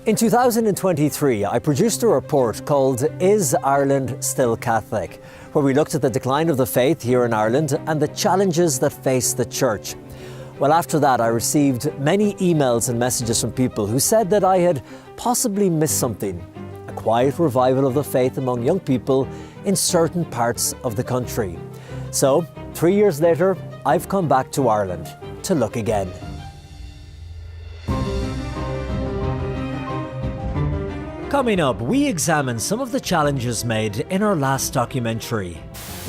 In 2023, I produced a report called Is Ireland Still Catholic?, where we looked at the decline of the faith here in Ireland and the challenges that face the Church. Well, after that, I received many emails and messages from people who said that I had possibly missed something, a quiet revival of the faith among young people in certain parts of the country. So, 3 years later, I've come back to Ireland to look again. Coming up, we examine some of the challenges made in our last documentary.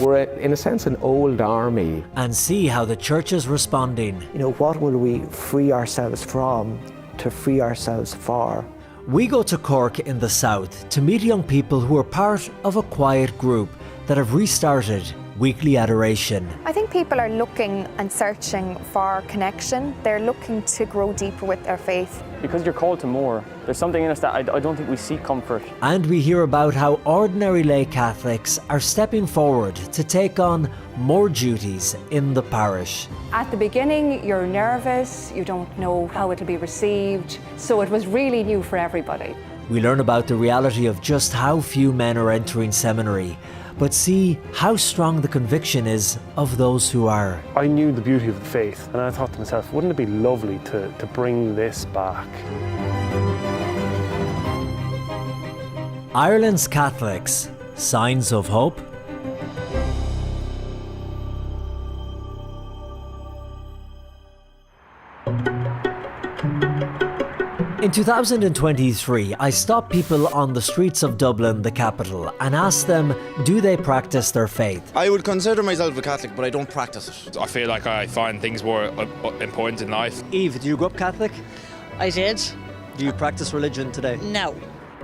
We're, in a sense, an old army. And see how the Church is responding. What will we free ourselves from to free ourselves for? We go to Cork in the south to meet young people who are part of a quiet group that have restarted weekly adoration. I think people are looking and searching for connection. They're looking to grow deeper with their faith. Because you're called to more, there's something in us that I don't think we seek comfort. And we hear about how ordinary lay Catholics are stepping forward to take on more duties in the parish. At the beginning, you're nervous, you don't know how it'll be received, so it was really new for everybody. We learn about the reality of just how few men are entering seminary, but see how strong the conviction is of those who are. I knew the beauty of the faith, and I thought to myself, wouldn't it be lovely to bring this back? Ireland's Catholics, signs of hope? In 2023, I stopped people on the streets of Dublin, the capital, and asked them, do they practice their faith? I would consider myself a Catholic, but I don't practice it. I feel like I find things more important in life. Eve, do you grow up Catholic? I did. Do you practice religion today? No.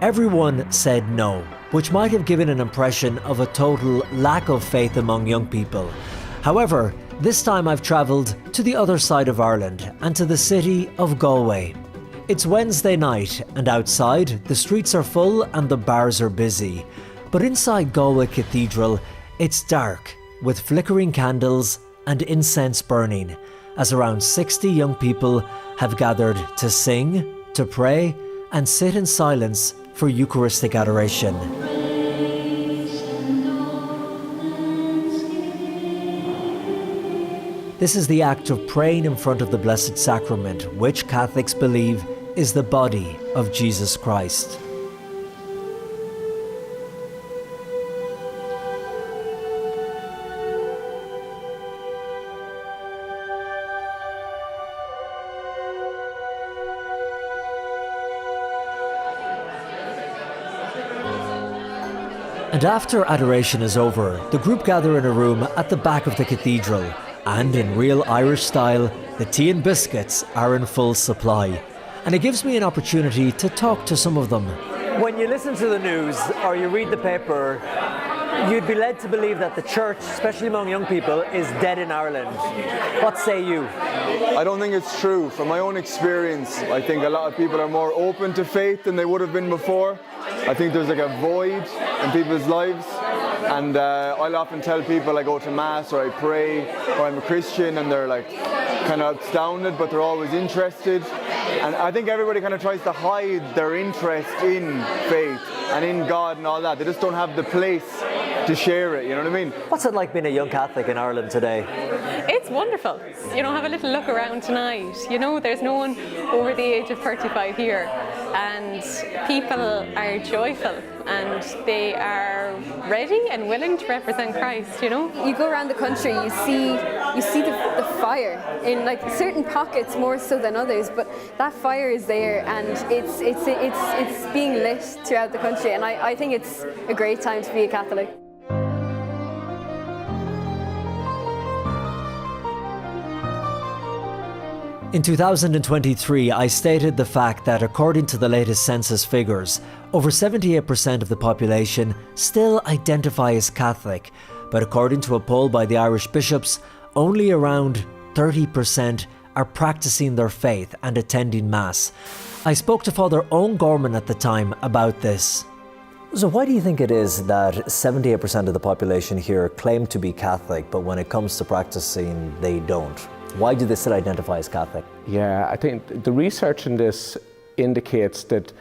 Everyone said no, which might have given an impression of a total lack of faith among young people. However, this time I've travelled to the other side of Ireland and to the city of Galway. It's Wednesday night, and outside, the streets are full and the bars are busy. But inside Galway Cathedral, it's dark, with flickering candles and incense burning, as around 60 young people have gathered to sing, to pray, and sit in silence for Eucharistic adoration. This is the act of praying in front of the Blessed Sacrament, which Catholics believe is the body of Jesus Christ. And after adoration is over, the group gather in a room at the back of the cathedral, and in real Irish style, the tea and biscuits are in full supply. And it gives me an opportunity to talk to some of them. When you listen to the news or you read the paper, you'd be led to believe that the Church, especially among young people, is dead in Ireland. What say you? I don't think it's true. From my own experience, I think a lot of people are more open to faith than they would have been before. I think there's like a void in people's lives. And I'll often tell people I go to Mass or I pray or I'm a Christian, and they're like kind of astounded, but they're always interested. And I think everybody kind of tries to hide their interest in faith and in God and all that. They just don't have the place to share it, you know what I mean? What's it like being a young Catholic in Ireland today? It's wonderful. Have a little look around tonight. There's no one over the age of 35 here, and people are joyful and they are ready and willing to represent Christ, You go around the country, you see the fire in like certain pockets more so than others, but that fire is there and it's being lit throughout the country, and I think it's a great time to be a Catholic. In 2023, I stated the fact that according to the latest census figures, over 78% of the population still identify as Catholic, but according to a poll by the Irish bishops, only around 30% are practicing their faith and attending Mass. I spoke to Father Owen Gorman at the time about this. So why do you think it is that 78% of the population here claim to be Catholic, but when it comes to practicing, they don't? Why do they still identify as Catholic? Yeah, I think the research in this indicates that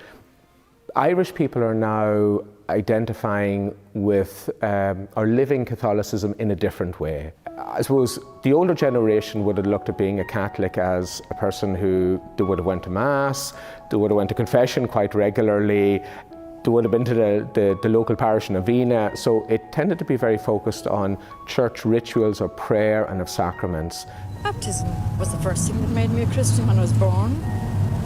Irish people are now identifying with or living Catholicism in a different way. I suppose the older generation would have looked at being a Catholic as a person who they would have went to Mass, they would have went to confession quite regularly, they would have been to the local parish novena, so it tended to be very focused on church rituals of prayer and of sacraments. Baptism was the first thing that made me a Christian when I was born.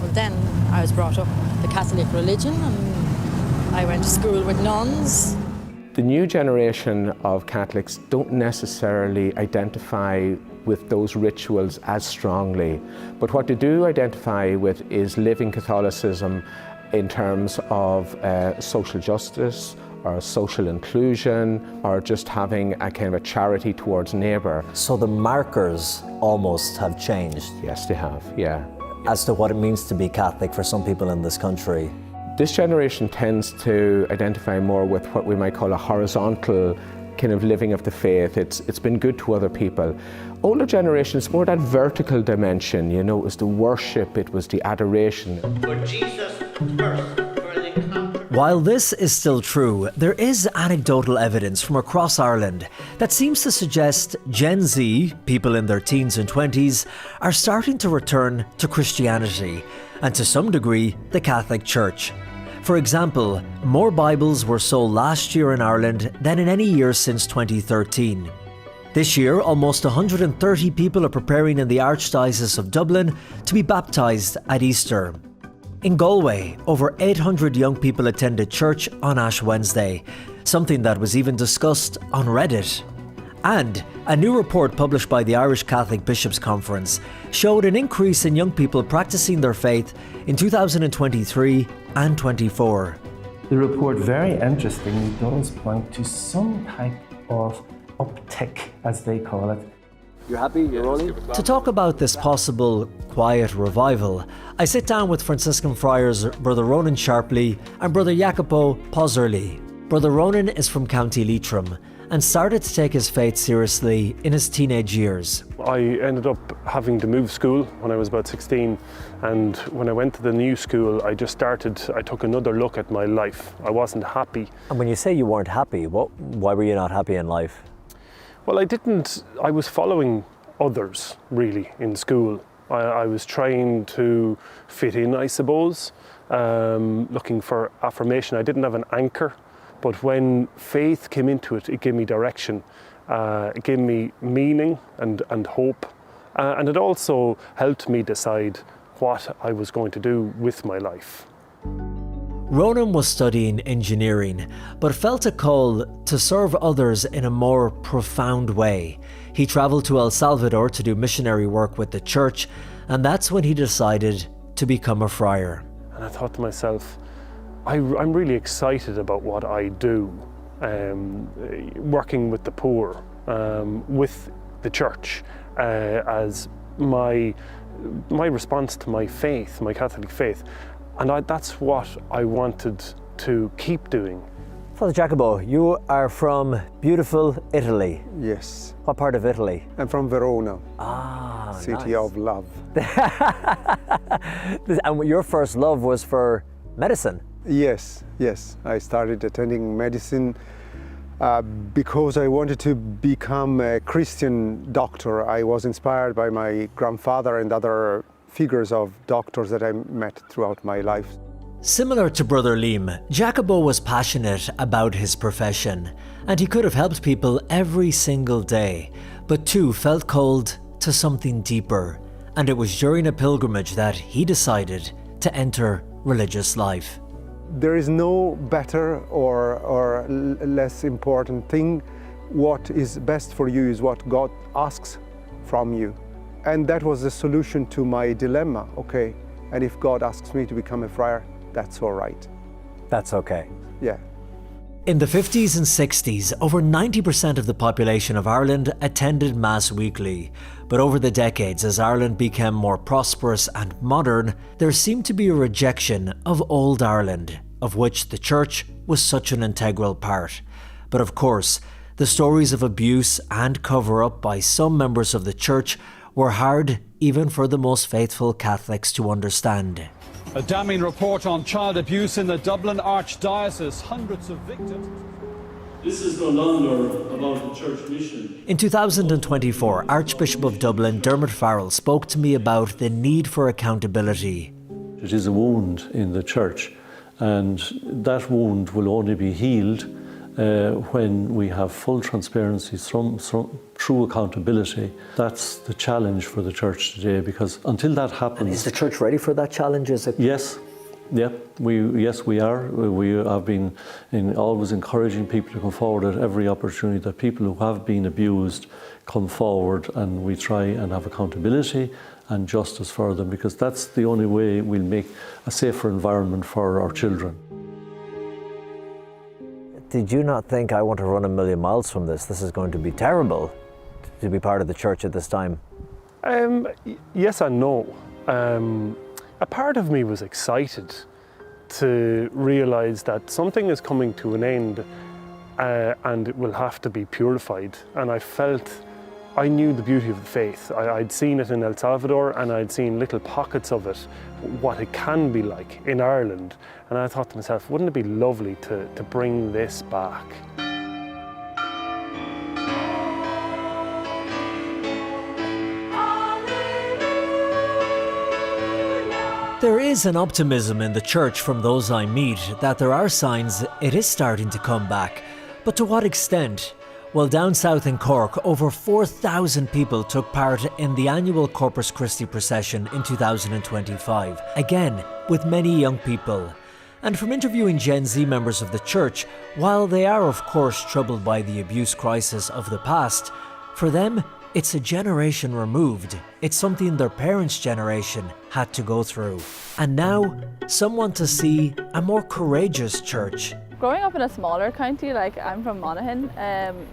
Well, then I was brought up the Catholic religion and I went to school with nuns. The new generation of Catholics don't necessarily identify with those rituals as strongly, but what they do identify with is living Catholicism in terms of social justice or social inclusion or just having a kind of a charity towards neighbour. So the markers almost have changed? Yes, they have, yeah. As to what it means to be Catholic for some people in this country? This generation tends to identify more with what we might call a horizontal kind of living of the faith. It's been good to other people. Older generations, more that vertical dimension, you know, it was the worship, it was the adoration. For Jesus first. While this is still true, there is anecdotal evidence from across Ireland that seems to suggest Gen Z, people in their teens and 20s, are starting to return to Christianity and to some degree the Catholic Church. For example, more Bibles were sold last year in Ireland than in any year since 2013. This year, almost 130 people are preparing in the Archdiocese of Dublin to be baptised at Easter. In Galway, over 800 young people attended church on Ash Wednesday, something that was even discussed on Reddit. And a new report published by the Irish Catholic Bishops' Conference showed an increase in young people practicing their faith in 2023 and 24. The report, very interestingly, does point to some type of uptick, as they call it. You happy? You're rolling? To talk about this possible quiet revival, I sit down with Franciscan friars Brother Ronan Sharpley and Brother Jacopo Pozzerli. Brother Ronan is from County Leitrim and started to take his faith seriously in his teenage years. I ended up having to move school when I was about 16, and when I went to the new school, I took another look at my life. I wasn't happy. And when you say you weren't happy, why were you not happy in life? Well, I was following others, really, in school. I was trying to fit in, I suppose, looking for affirmation. I didn't have an anchor, but when faith came into it, it gave me direction. It gave me meaning and hope. And it also helped me decide what I was going to do with my life. Ronan was studying engineering, but felt a call to serve others in a more profound way. He travelled to El Salvador to do missionary work with the church, and that's when he decided to become a friar. And I thought to myself, I'm really excited about what I do, working with the poor, with the church, as my response to my faith, my Catholic faith. And that's what I wanted to keep doing. Father Jacopo, you are from beautiful Italy. Yes. What part of Italy? I'm from Verona. City of love. And your first love was for medicine? Yes. I started attending medicine because I wanted to become a Christian doctor. I was inspired by my grandfather and other figures of doctors that I met throughout my life. Similar to Brother Liam, Jacopo was passionate about his profession, and he could have helped people every single day, but too felt called to something deeper, and it was during a pilgrimage that he decided to enter religious life. There is no better or less important thing. What is best for you is what God asks from you. And that was the solution to my dilemma. Okay, and if God asks me to become a friar, that's all right. That's okay. Yeah. In the 50s and 60s, over 90% of the population of Ireland attended Mass weekly. But over the decades, as Ireland became more prosperous and modern, there seemed to be a rejection of old Ireland, of which the Church was such an integral part. But of course, the stories of abuse and cover-up by some members of the Church were hard even for the most faithful Catholics to understand. A damning report on child abuse in the Dublin Archdiocese. Hundreds of victims. This is no longer about the church mission. In 2024, Archbishop of Dublin, Dermot Farrell, spoke to me about the need for accountability. It is a wound in the church, and that wound will only be healed when we have full transparency through accountability. That's the challenge for the church today, because until that happens... And is the church ready for that challenge? Is it? Yes. Yeah, we are. We have been always encouraging people to come forward at every opportunity, that people who have been abused come forward, and we try and have accountability and justice for them, because that's the only way we'll make a safer environment for our children. Did you not think, I want to run a million miles from this? This is going to be terrible to be part of the church at this time. Yes and no. A part of me was excited to realise that something is coming to an end and it will have to be purified. And I knew the beauty of the faith. I'd seen it in El Salvador, and I'd seen little pockets of it, what it can be like in Ireland. And I thought to myself, wouldn't it be lovely to bring this back? There is an optimism in the church from those I meet that there are signs it is starting to come back. But to what extent? Well, down south in Cork, over 4,000 people took part in the annual Corpus Christi procession in 2025, again with many young people. And from interviewing Gen Z members of the church, while they are of course troubled by the abuse crisis of the past, for them it's a generation removed. It's something their parents' generation had to go through. And now, some want to see a more courageous church. Growing up in a smaller county, like I'm from Monaghan,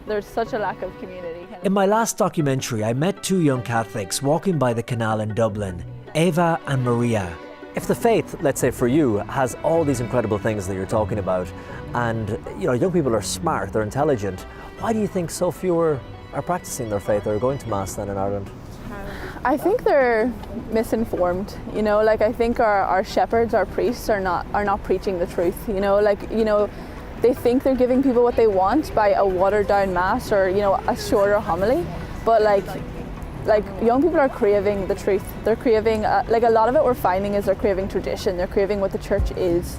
there's such a lack of community. In my last documentary, I met two young Catholics walking by the canal in Dublin, Eva and Maria. If the faith, let's say for you, has all these incredible things that you're talking about, and young people are smart, they're intelligent, why do you think so few are practicing their faith or going to Mass then in Ireland? I think they're misinformed, I think our shepherds, our priests are not preaching the truth, they think they're giving people what they want by a watered down Mass or, a shorter homily, but young people are craving the truth. They're craving, a lot of it we're finding is they're craving tradition, they're craving what the church is.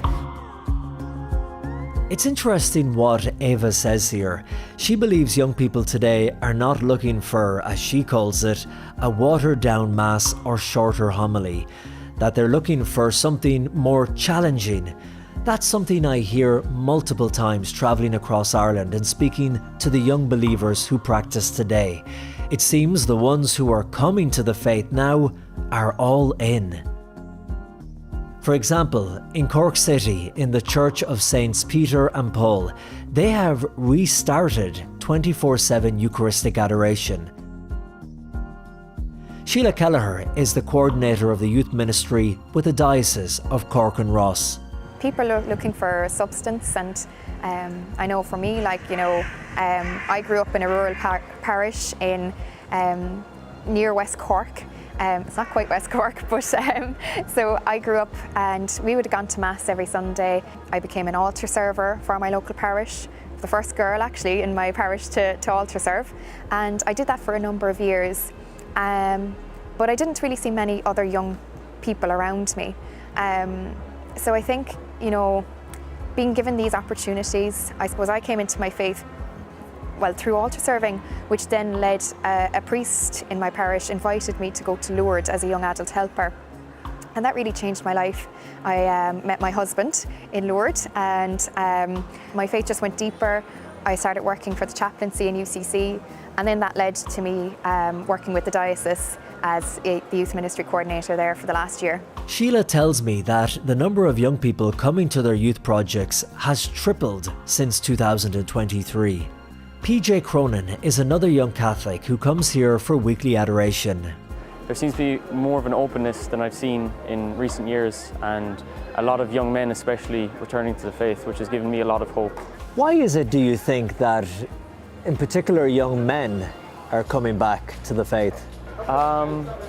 It's interesting what Eva says here. She believes young people today are not looking for, as she calls it, a watered down Mass or shorter homily, that they're looking for something more challenging. That's something I hear multiple times travelling across Ireland and speaking to the young believers who practice today. It seems the ones who are coming to the faith now are all in. For example, in Cork City, in the Church of Saints Peter and Paul, they have restarted 24/7 Eucharistic adoration. Sheila Kelleher is the coordinator of the youth ministry with the Diocese of Cork and Ross. People are looking for substance, and I know for me, I grew up in a rural parish in near West Cork. It's not quite West Cork, but so I grew up and we would have gone to Mass every Sunday. I became an altar server for my local parish, the first girl actually in my parish to altar serve, and I did that for a number of years. But I didn't really see many other young people around me. So I think, being given these opportunities, I suppose I came into my faith through altar serving, which then led a priest in my parish invited me to go to Lourdes as a young adult helper. And that really changed my life. I met my husband in Lourdes, and my faith just went deeper. I started working for the chaplaincy in UCC, and then that led to me working with the diocese as the youth ministry coordinator there for the last year. Sheila tells me that the number of young people coming to their youth projects has tripled since 2023. PJ Cronin is another young Catholic who comes here for weekly adoration. There seems to be more of an openness than I've seen in recent years, and a lot of young men especially returning to the faith, which has given me a lot of hope. Why is it, do you think, that in particular young men are coming back to the faith?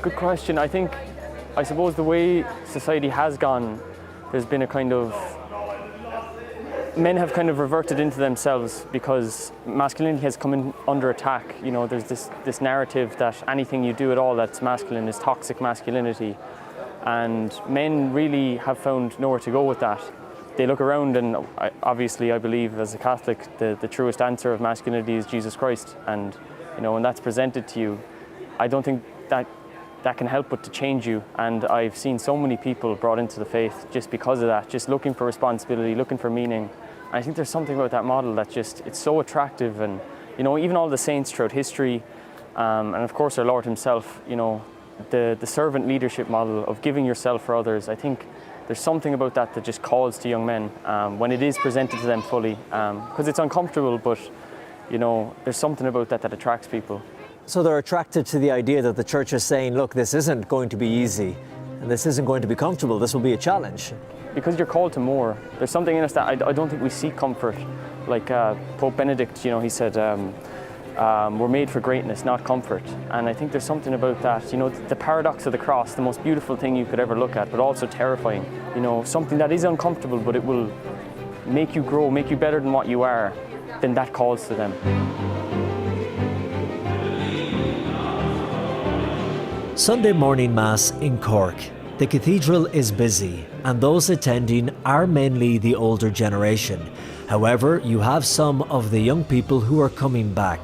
Good question. I suppose the way society has gone, there's been a kind of, men have kind of reverted into themselves because masculinity has come in under attack. You know, there's this narrative that anything you do at all that's masculine is toxic masculinity. And men really have found nowhere to go with that. They look around and obviously I believe as a Catholic the truest answer of masculinity is Jesus Christ. And you know, when that's presented to you, I don't think that can help but to change you. And I've seen so many people brought into the faith just because of that, just looking for responsibility, looking for meaning. And I think there's something about that model that just, it's so attractive. And you know, even all the saints throughout history, and of course our Lord himself, you know, the servant leadership model of giving yourself for others, I think there's something about that that just calls to young men when it is presented to them fully, because it's uncomfortable, but you know, there's something about that that attracts people. So they're attracted to the idea that the church is saying, look, this isn't going to be easy and this isn't going to be comfortable, this will be a challenge. Because you're called to more. There's something in us that I don't think we seek comfort. Like Pope Benedict, you know, he said, we're made for greatness, not comfort. And I think there's something about that, you know, the paradox of the cross, the most beautiful thing you could ever look at, but also terrifying. You know, something that is uncomfortable, but it will make you grow, make you better than what you are, then that calls to them. Sunday morning Mass in Cork. The cathedral is busy and those attending are mainly the older generation. However, you have some of the young people who are coming back.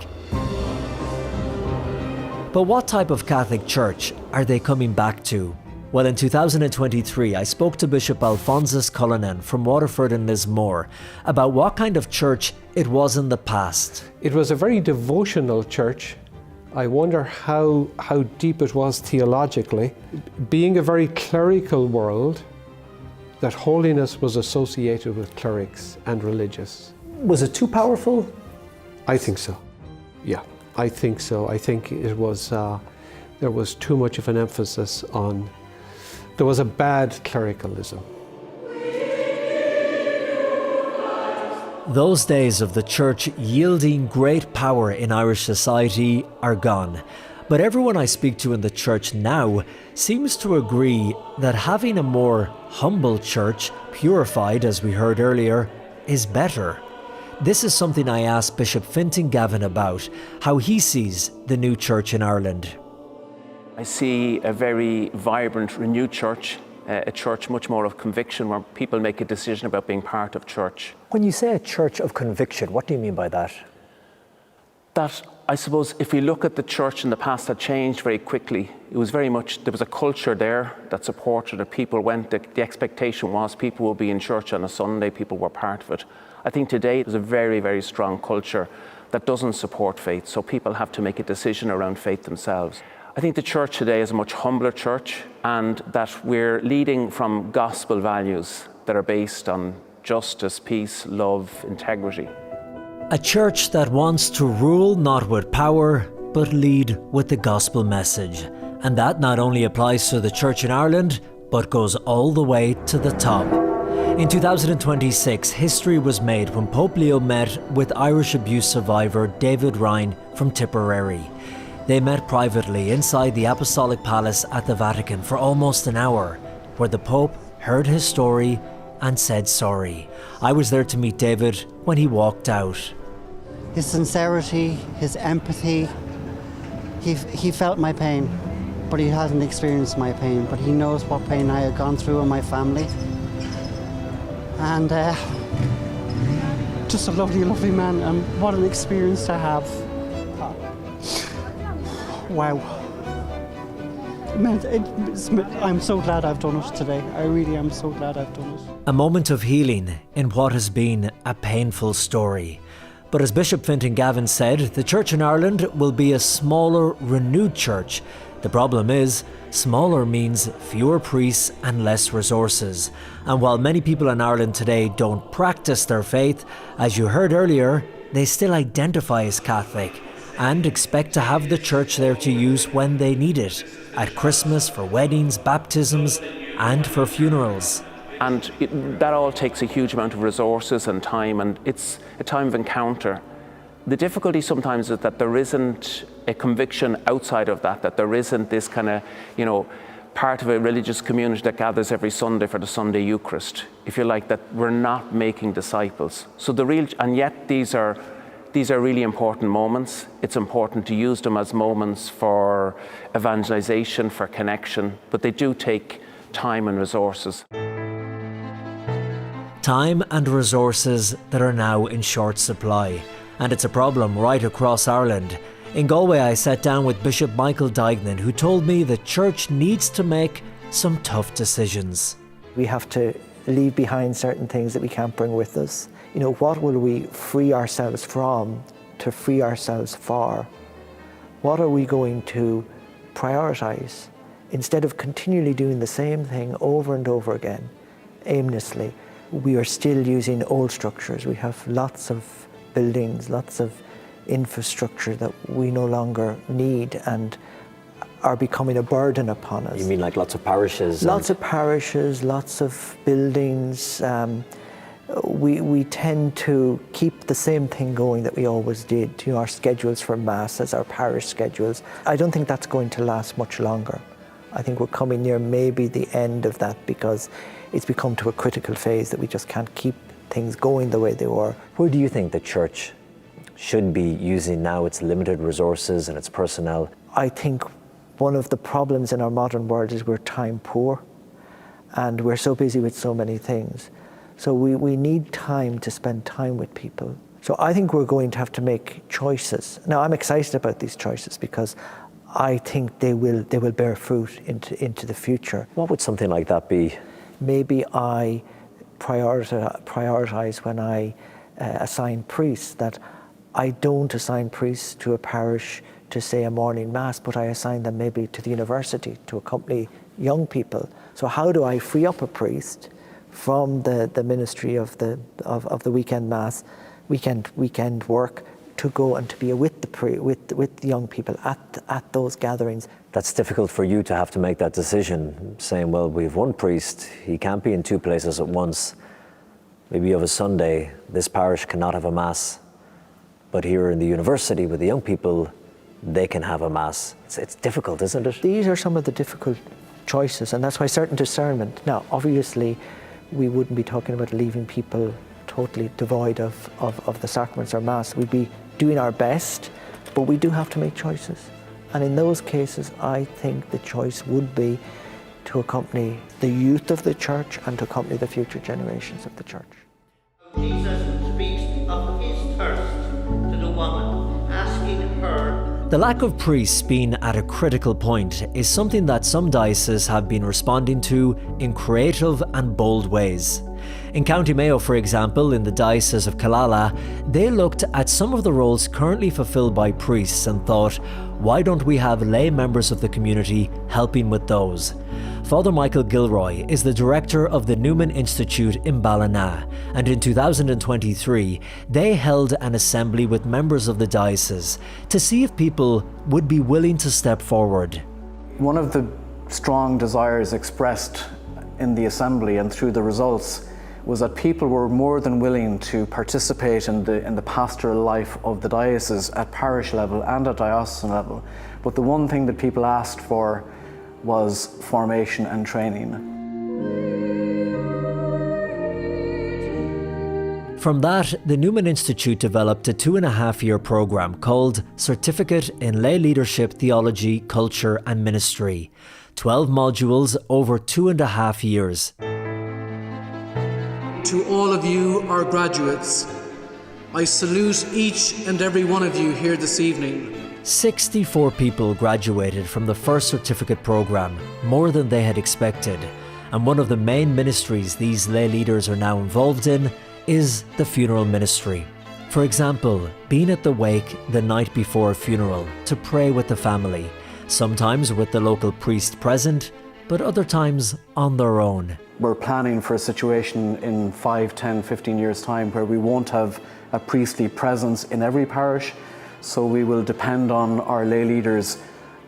But what type of Catholic church are they coming back to? Well, in 2023, I spoke to Bishop Alphonsus Cullinan from Waterford and Lismore about what kind of church it was in the past. It was a very devotional church. I wonder how deep it was theologically. Being a very clerical world, that holiness was associated with clerics and religious. Was it too powerful? I think so. Yeah, I think so. I think it was, there was too much of an emphasis on, there was a bad clericalism. Those days of the church yielding great power in Irish society are gone. But everyone I speak to in the church now seems to agree that having a more humble church, purified as we heard earlier, is better. This is something I asked Bishop Fintan Gavin about, how he sees the new church in Ireland. I see a very vibrant, renewed church, a church much more of conviction where people make a decision about being part of church. When you say a church of conviction, what do you mean by that? That, I suppose, if we look at the church in the past, that changed very quickly. It was very much, there was a culture there that supported it. People went, the expectation was people will be in church on a Sunday, people were part of it. I think today there's a very, very strong culture that doesn't support faith, so people have to make a decision around faith themselves. I think the church today is a much humbler church, and that we're leading from gospel values that are based on justice, peace, love, integrity. A church that wants to rule not with power, but lead with the gospel message. And that not only applies to the church in Ireland, but goes all the way to the top. In 2026, history was made when Pope Leo met with Irish abuse survivor David Ryan from Tipperary. They met privately inside the Apostolic Palace at the Vatican for almost an hour, where the Pope heard his story and said sorry. I was there to meet David when he walked out. His sincerity, his empathy, he felt my pain, but he hasn't experienced my pain, but he knows what pain I had gone through in my family. And just a lovely, lovely man, and what an experience to have. Wow. I'm so glad I've done it today. I really am so glad I've done it. A moment of healing in what has been a painful story. But as Bishop Fintan Gavin said, the church in Ireland will be a smaller, renewed church. The problem is, smaller means fewer priests and less resources. And while many people in Ireland today don't practice their faith, as you heard earlier, they still identify as Catholic and expect to have the church there to use when they need it, at Christmas, for weddings, baptisms, and for funerals. And that all takes a huge amount of resources and time, and it's a time of encounter. The difficulty sometimes is that there isn't a conviction outside of that, that there isn't this kind of, part of a religious community that gathers every Sunday for the Sunday Eucharist, if you like, that we're not making disciples. So and yet these are really important moments. It's important to use them as moments for evangelization, for connection, but they do take time and resources. Time and resources that are now in short supply. And it's a problem right across Ireland. In Galway, I sat down with Bishop Michael Duignan, who told me the church needs to make some tough decisions. We have to leave behind certain things that we can't bring with us. What will we free ourselves from to free ourselves for? What are we going to prioritize? Instead of continually doing the same thing over and over again, aimlessly, we are still using old structures. We have lots of buildings, lots of infrastructure that we no longer need and are becoming a burden upon us. You mean like lots of parishes? Lots of parishes, lots of buildings. We tend to keep the same thing going that we always did. Our schedules for masses, our parish schedules. I don't think that's going to last much longer. I think we're coming near maybe the end of that because it's become to a critical phase that we just can't keep things going the way they were. Where do you think the church should be using now its limited resources and its personnel? I think one of the problems in our modern world is we're time poor and we're so busy with so many things. So we need time to spend time with people. So I think we're going to have to make choices. Now I'm excited about these choices because I think they will bear fruit into the future. What would something like that be? Maybe I prioritize when I assign priests, that I don't assign priests to a parish to say a morning mass, but I assign them maybe to the university to accompany young people. So how do I free up a priest from the ministry of the weekend mass, weekend work, to go and to be with the young people at those gatherings? That's difficult for you to have to make that decision, saying, well, we have one priest, he can't be in two places at once. Maybe you have a Sunday, this parish cannot have a mass, but here in the university with the young people, they can have a mass. It's difficult, isn't it? These are some of the difficult choices, and that's why certain discernment. Now, obviously, we wouldn't be talking about leaving people totally devoid of the sacraments or mass. We'd be doing our best, but we do have to make choices. And in those cases, I think the choice would be to accompany the youth of the church and to accompany the future generations of the church. Jesus speaks of his thirst to the woman, asking her. The lack of priests being at a critical point is something that some dioceses have been responding to in creative and bold ways. In County Mayo, for example, in the Diocese of Killala, they looked at some of the roles currently fulfilled by priests and thought, why don't we have lay members of the community helping with those? Father Michael Gilroy is the director of the Newman Institute in Ballina, and in 2023 they held an assembly with members of the diocese to see if people would be willing to step forward. One of the strong desires expressed in the assembly and through the results was that people were more than willing to participate in the pastoral life of the diocese at parish level and at diocesan level. But the one thing that people asked for was formation and training. From that, the Newman Institute developed a 2.5-year program called Certificate in Lay Leadership, Theology, Culture and Ministry. 12 modules over 2.5 years. To all of you, our graduates, I salute each and every one of you here this evening. 64 people graduated from the first certificate program, more than they had expected. And one of the main ministries these lay leaders are now involved in is the funeral ministry. For example, being at the wake the night before a funeral to pray with the family, sometimes with the local priest present, but other times on their own. We're planning for a situation in 5, 10, 15 years' time where we won't have a priestly presence in every parish, so we will depend on our lay leaders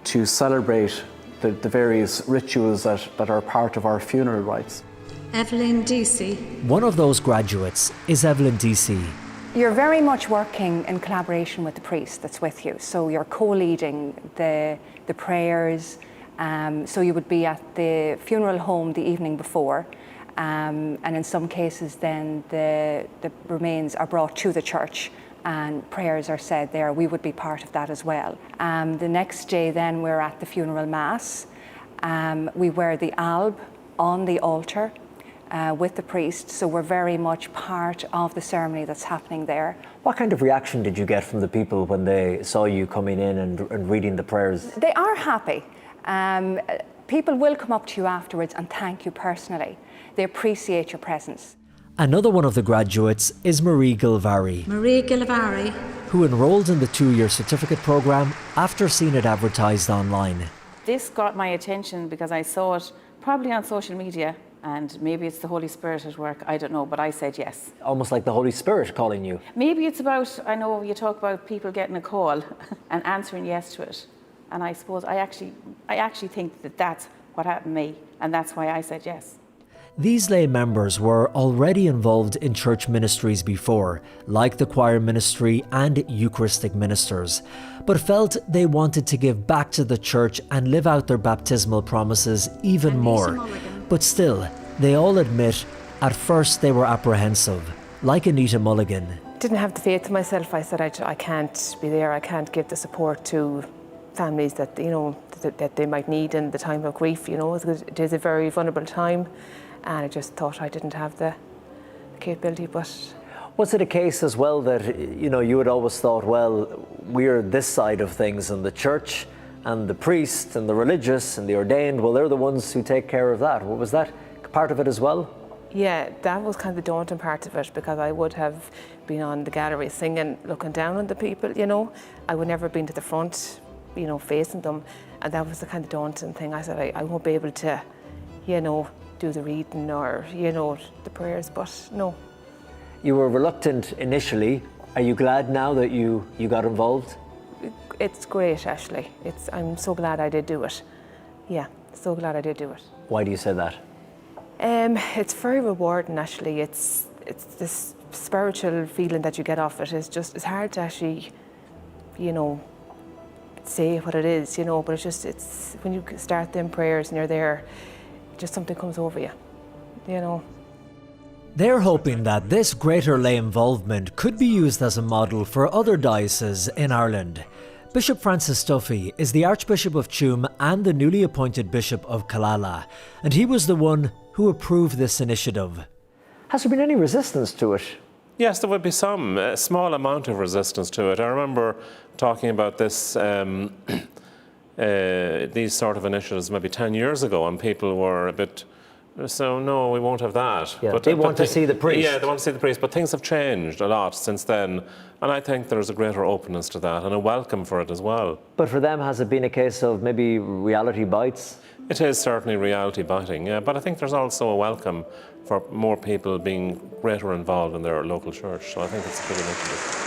to celebrate the various rituals that are part of our funeral rites. Evelyn Deasy. One of those graduates is Evelyn Deasy. You're very much working in collaboration with the priest that's with you. So you're co-leading the prayers. So you would be at the funeral home the evening before. And in some cases then the remains are brought to the church and prayers are said there. We would be part of that as well. The next day then we're at the funeral mass. We wear the alb on the altar with the priest, so we're very much part of the ceremony that's happening there. What kind of reaction did you get from the people when they saw you coming in and reading the prayers? They are happy. People will come up to you afterwards and thank you personally. They appreciate your presence. Another one of the graduates is Marie Gilvari. Marie Gilvari. Who enrolled in the 2-year certificate programme after seeing it advertised online. This got my attention because I saw it probably on social media, and maybe it's the Holy Spirit at work, I don't know, but I said yes. Almost like the Holy Spirit calling you. Maybe it's about, I know you talk about people getting a call and answering yes to it. And I suppose I actually think that that's what happened to me, and that's why I said yes. These lay members were already involved in church ministries before, like the choir ministry and Eucharistic ministers, but felt they wanted to give back to the church and live out their baptismal promises even more. But still, they all admit at first they were apprehensive, like Anita Mulligan. Didn't have the faith in myself. I said I can't be there. I can't give the support to families that that they might need in the time of grief. It is a very vulnerable time. And I just thought I didn't have the capability, but... Was it a case as well that, you had always thought, well, we're this side of things and the church and the priest and the religious and the ordained, well, they're the ones who take care of that. Was that part of it as well? Yeah, that was kind of the daunting part of it, because I would have been on the gallery singing, looking down on the people, I would never have been to the front, facing them. And that was the kind of daunting thing. I said, I won't be able to, do the reading or, the prayers, but no. You were reluctant initially. Are you glad now that you got involved? It's great, actually. I'm so glad I did do it. Yeah, so glad I did do it. Why do you say that? It's very rewarding, actually. It's this spiritual feeling that you get off it. It's hard to actually, say what it is, but it's when you start them prayers and you're there, just something comes over you, They're hoping that this greater lay involvement could be used as a model for other dioceses in Ireland. Bishop Francis Duffy is the Archbishop of Tuam and the newly appointed Bishop of Killala, and he was the one who approved this initiative. Has there been any resistance to it? Yes, there would be a small amount of resistance to it. I remember talking about this, these sort of initiatives maybe 10 years ago, and people were a bit, so no, we won't have that. Yeah, they want to see the priest. Yeah, they want to see the priest, but things have changed a lot since then, and I think there's a greater openness to that and a welcome for it as well. But for them, has it been a case of maybe reality bites? It is certainly reality biting, yeah, but I think there's also a welcome for more people being greater involved in their local church, so I think it's a good initiative.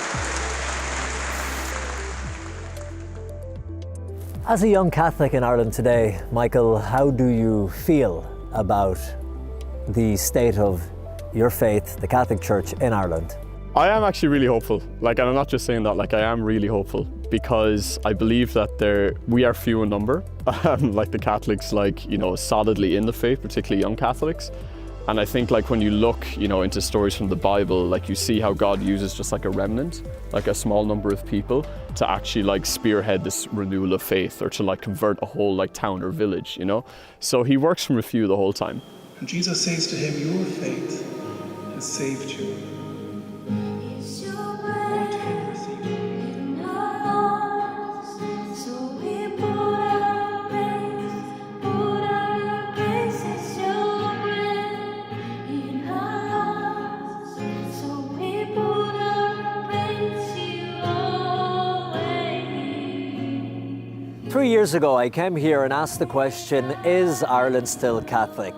As a young Catholic in Ireland today, Michael, how do you feel about the state of your faith, the Catholic Church in Ireland? I am actually really hopeful, and I'm not just saying that, I am really hopeful, because I believe that we are few in number, the Catholics, solidly in the faith, particularly young Catholics. And I think when you look, into stories from the Bible, you see how God uses just a remnant, a small number of people to actually spearhead this renewal of faith, or to convert a whole town or village, So he works from a few the whole time. And Jesus says to him, your faith has saved you. Three years ago, I came here and asked the question, is Ireland still Catholic?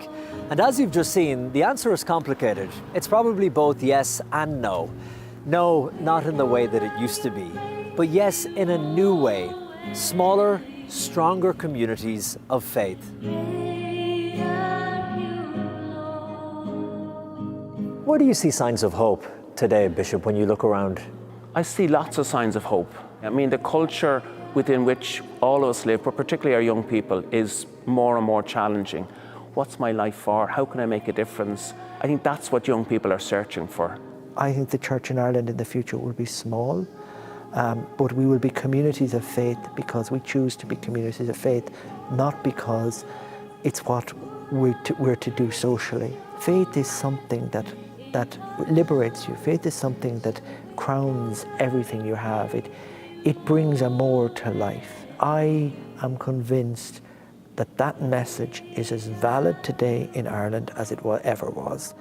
And as you've just seen, the answer is complicated. It's probably both yes and no. No, not in the way that it used to be, but yes, in a new way. Smaller, stronger communities of faith. Where do you see signs of hope today, Bishop, when you look around? I see lots of signs of hope. I mean, the culture within which all of us live, but particularly our young people, is more and more challenging. What's my life for? How can I make a difference? I think that's what young people are searching for. I think the church in Ireland in the future will be small, but we will be communities of faith because we choose to be communities of faith, not because it's what we're to do socially. Faith is something that liberates you. Faith is something that crowns everything you have. It brings a more to life. I am convinced that that message is as valid today in Ireland as it ever was.